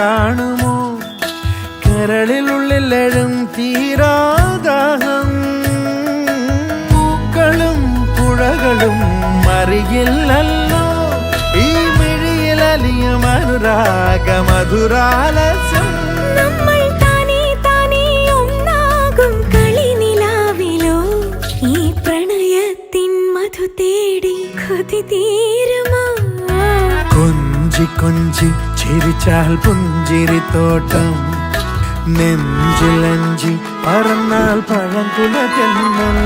കാണുമോ കരളിനുള്ളിലെഴും തീരാദാഹം പൂക്കളും പുഴകളും അറിയില്ലല്ലോ ഈ മിഴിയിലലിയും അനുരാഗ മധുരാലസ്യം കൊഞ്ചി കൊഞ്ചി ചിരിച്ചാൽ പുഞ്ചിരിത്തോട്ടം നെഞ്ചിലഞ്ചി പറന്നാൽ പഴംകുല തെന്നൽ